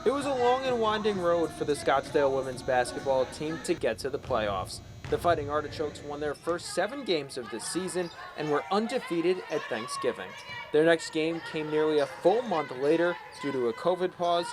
It was a long and winding road for the Scottsdale women's basketball team to get to the playoffs. The Fighting Artichokes won their first 7 games of the season and were undefeated at Thanksgiving. Their next game came nearly a full month later due to a COVID pause.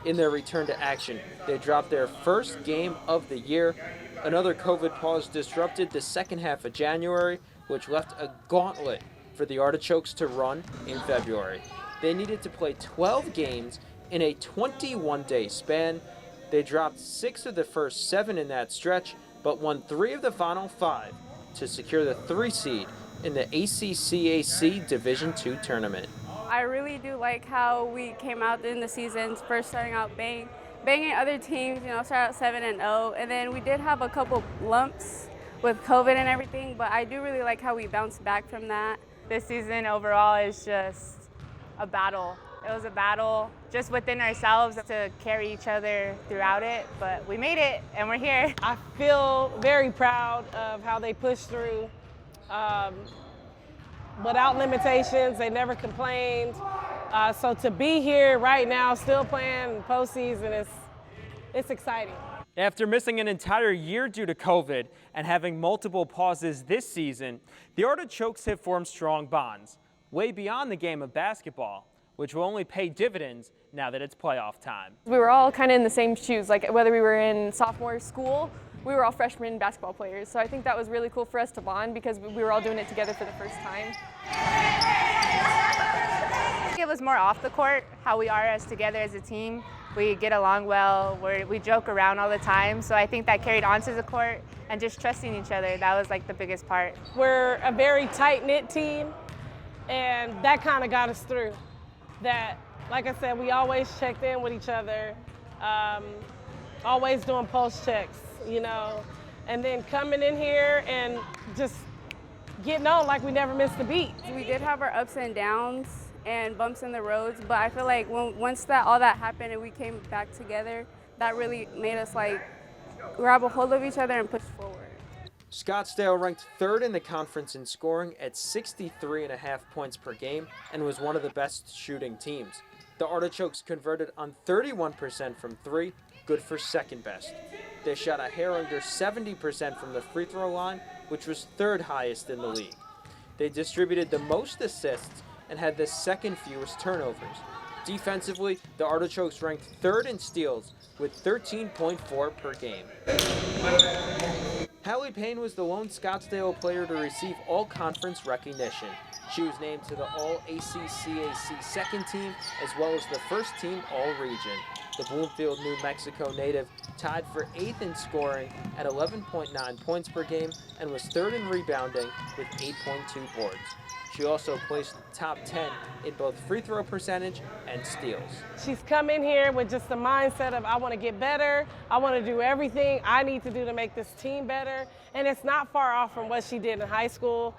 In their return to action, they dropped their first game of the year. Another COVID pause disrupted the second half of January, which left a gauntlet for the Artichokes to run in February. They needed to play 12 games in a 21-day span. They dropped 6 of the first 7 in that stretch, but won 3 of the final 5 to secure the 3 seed in the ACCAC Division II tournament. I really do like how we came out in the season, first starting out banging other teams, start out 7-0, and then we did have a couple lumps with COVID and everything, but I do really like how we bounced back from that. This season overall is just a battle. It was a battle just within ourselves to carry each other throughout it, but we made it and we're here. I feel very proud of how they pushed through. Without limitations, they never complained. So to be here right now, still playing postseason, it's exciting. After missing an entire year due to COVID and having multiple pauses this season, the Artichokes have formed strong bonds, way beyond the game of basketball, which will only pay dividends now that it's playoff time. We were all kind of in the same shoes, like whether we were in sophomore school, we were all freshman basketball players. So I think that was really cool for us to bond because we were all doing it together for the first time. It was more off the court, how we are as together as a team. We get along well, we joke around all the time. So I think that carried onto the court and just trusting each other. That was like the biggest part. We're a very tight-knit team, and that kind of got us through. That, like I said, we always checked in with each other, always doing pulse checks, and then coming in here and just getting on like we never missed a beat. We did have our ups and downs and bumps in the roads, but I feel like once all that happened and we came back together, that really made us grab a hold of each other and push forward. Scottsdale ranked 3rd in the conference in scoring at 63.5 points per game and was one of the best shooting teams. The Artichokes converted on 31% from 3, good for 2nd best. They shot a hair under 70% from the free throw line, which was 3rd highest in the league. They distributed the most assists and had the 2nd fewest turnovers. Defensively, the Artichokes ranked 3rd in steals with 13.4 per game. Hallie Payne was the lone Scottsdale player to receive all-conference recognition. She was named to the All-ACCAC second team as well as the first team All-Region. The Bloomfield, New Mexico native tied for 8th in scoring at 11.9 points per game and was 3rd in rebounding with 8.2 boards. She also placed top 10 in both free throw percentage and steals. She's come in here with just the mindset of I want to get better, I want to do everything I need to do to make this team better, and it's not far off from what she did in high school.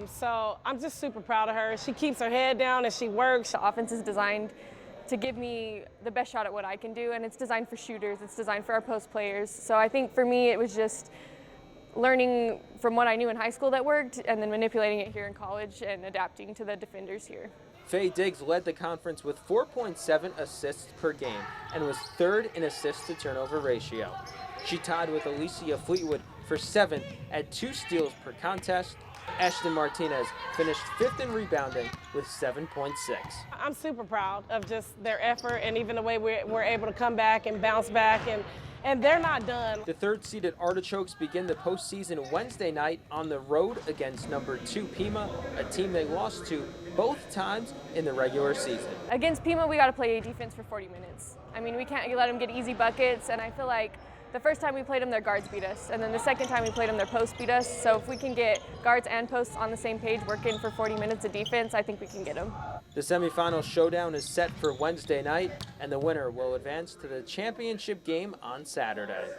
So I'm just super proud of her. She keeps her head down and she works. The offense is designed to give me the best shot at what I can do, and it's designed for shooters, it's designed for our post players. So I think for me it was just learning from what I knew in high school that worked and then manipulating it here in college and adapting to the defenders here. Faye Diggs led the conference with 4.7 assists per game and was 3rd in assist to turnover ratio. She tied with Alicia Fleetwood for 7th at 2 steals per contest. Ashton Martinez finished 5th in rebounding with 7.6. I'm super proud of just their effort and even the way we're able to come back and bounce back, and they're not done. The 3rd-seeded Artichokes begin the postseason Wednesday night on the road against number 2 Pima, a team they lost to both times in the regular season. Against Pima, we got to play defense for 40 minutes. I mean, we can't let them get easy buckets, and I feel like the first time we played them, their guards beat us, and then the second time we played them, their posts beat us. So if we can get guards and posts on the same page working for 40 minutes of defense, I think we can get them. The semifinal showdown is set for Wednesday night, and the winner will advance to the championship game on Saturday.